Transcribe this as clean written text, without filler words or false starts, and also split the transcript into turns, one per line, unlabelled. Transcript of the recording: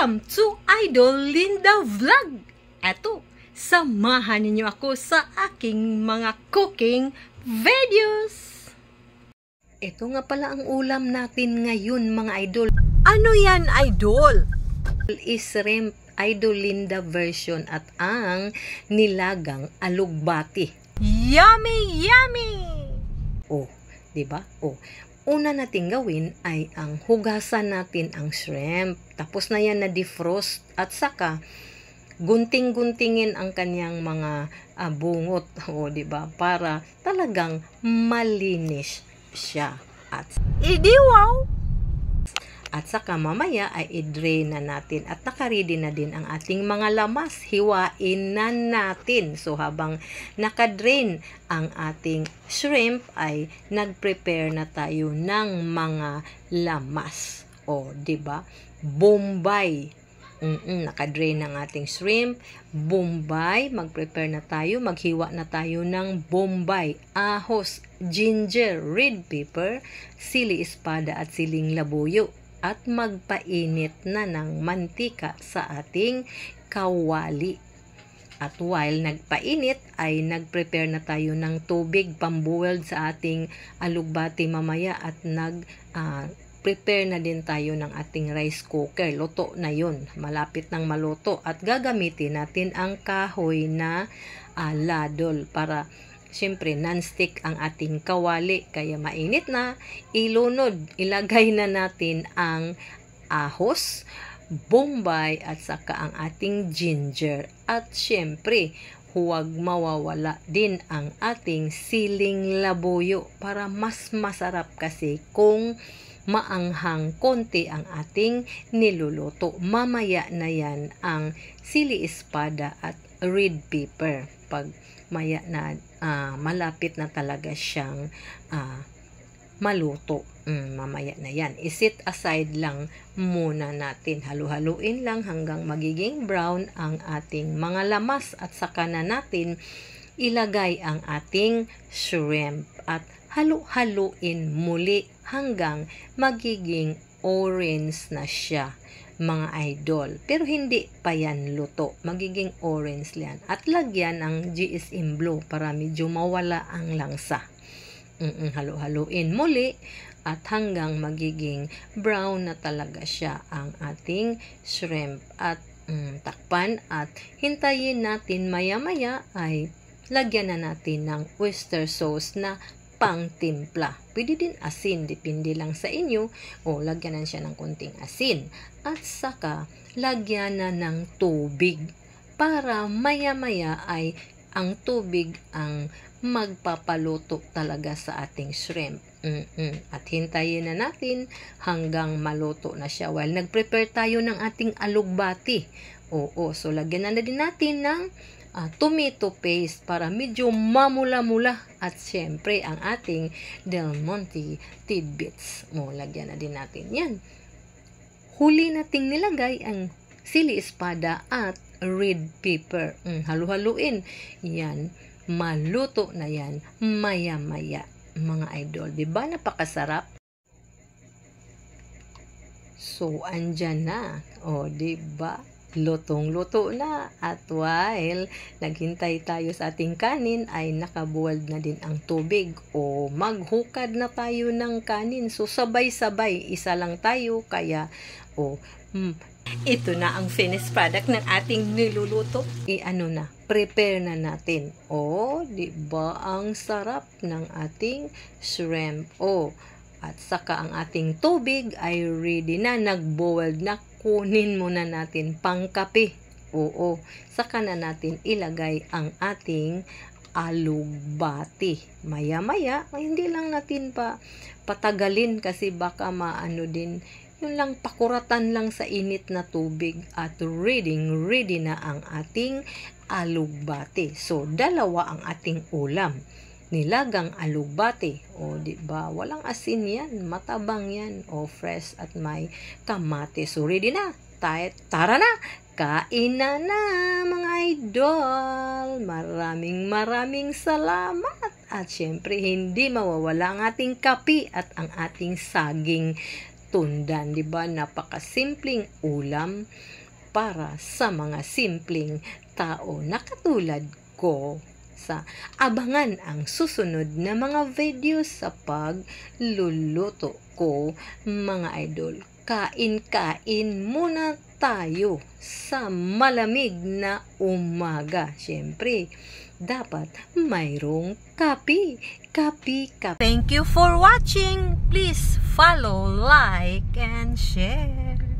Welcome to Idol Linda Vlog! Eto, samahan ninyo ako sa aking mga cooking videos! Ito nga pala ang ulam natin ngayon mga idol. Ano yan idol? Is shrimp Idol Linda version at ang nilagang alugbati. Yummy! Yummy! Oh, diba? Oh. Una nating gawin ay ang hugasan natin ang shrimp. Tapos na yan na defrost at saka gunting-guntingin ang kanyang mga bungot, o di ba? Para talagang malinis siya. At idiwaw! At saka mamaya ay i-drain na natin at naka-ready na din ang ating mga lamas. Hiwain na natin. So habang naka-drain ang ating shrimp ay nag-prepare na tayo ng mga lamas. O, di ba? Bombay. Naka-drain ang ating shrimp. Bombay. Mag-prepare na tayo. Maghiwa na tayo ng bombay, ahos, ginger, red pepper, sili espada at siling labuyo. At magpainit na ng mantika sa ating kawali. At while nagpainit ay nagprepare na tayo ng tubig pamboiled sa ating alugbati mamaya at prepare na din tayo ng ating rice cooker. Luto na yun. Malapit ng maluto. At gagamitin natin ang kahoy na ladol para siyempre, non-stick ang ating kawali. Kaya mainit na, ilunod, ilagay na natin ang ahos, bombay, at saka ang ating ginger. At siyempre, huwag mawawala din ang ating siling labuyo para mas masarap kasi kung maanghang konti ang ating niluluto. Mamaya na yan ang sili espada at red pepper. Pag maya na malapit na talaga siyang maluto. Mamaya na yan. I-set aside lang muna natin. Halu-haluin lang hanggang magiging brown ang ating mga lamas at saka na natin ilagay ang ating shrimp at halu-haluin muli hanggang magiging orange na siya mga idol. Pero hindi pa yan luto. Magiging orange yan. At lagyan ng GSM Blue para medyo mawala ang langsa. Halu-haluin muli at hanggang magiging brown na talaga siya ang ating shrimp. At takpan at hintayin natin maya-maya ay lagyan na natin ng oyster sauce na pang-timpla. Pwede din asin, depende lang sa inyo. O, lagyan na siya ng konting asin. At saka, lagyan na ng tubig. Para maya-maya ay ang tubig ang magpapaluto talaga sa ating shrimp. At hintayin na natin hanggang maluto na siya. While nag-prepare tayo ng ating alugbati. So lagyan na din natin ng tomato paste para medyo mamula-mula at syempre ang ating Del Monte tidbits. Lagyan na din natin yan. Huli nating nilagay ang sili espada at red pepper. Halu-haluin. Yan. Maluto na yan maya-maya mga idol. Diba napakasarap? So, andyan na. Diba? Lutong-luto na. At while naghintay tayo sa ating kanin ay nakaboiled na din ang tubig o maghukad na tayo ng kanin. So sabay-sabay, isa lang tayo kaya ito na ang finished product ng ating niluluto. Prepare na natin. Diba ang sarap ng ating shrimp. At saka ang ating tubig ay ready na, nag-boiled na. Kunin muna natin pang kape. Saka na natin ilagay ang ating alugbati. Maya-maya, hindi lang natin patagalin kasi baka maano din. Yun lang, pakuratan lang sa init na tubig at ready na ang ating alugbati. So, dalawa ang ating ulam. Nilagang alugbati. Diba? Walang asin yan. Matabang yan. Fresh at may kamatis. So, ready na. Tara na. Kain na mga idol. Maraming salamat. At syempre, hindi mawawala ang ating kape at ang ating saging tundan, di ba? Napakasimpleng ulam para sa mga simpleng tao na katulad ko. Sa abangan ang susunod na mga videos sa pagluluto ko, mga idol. Kain-kain muna tayo sa malamig na umaga. Siyempre, dapat mayroong kape. Kape. Thank you for watching. Please follow, like, and share.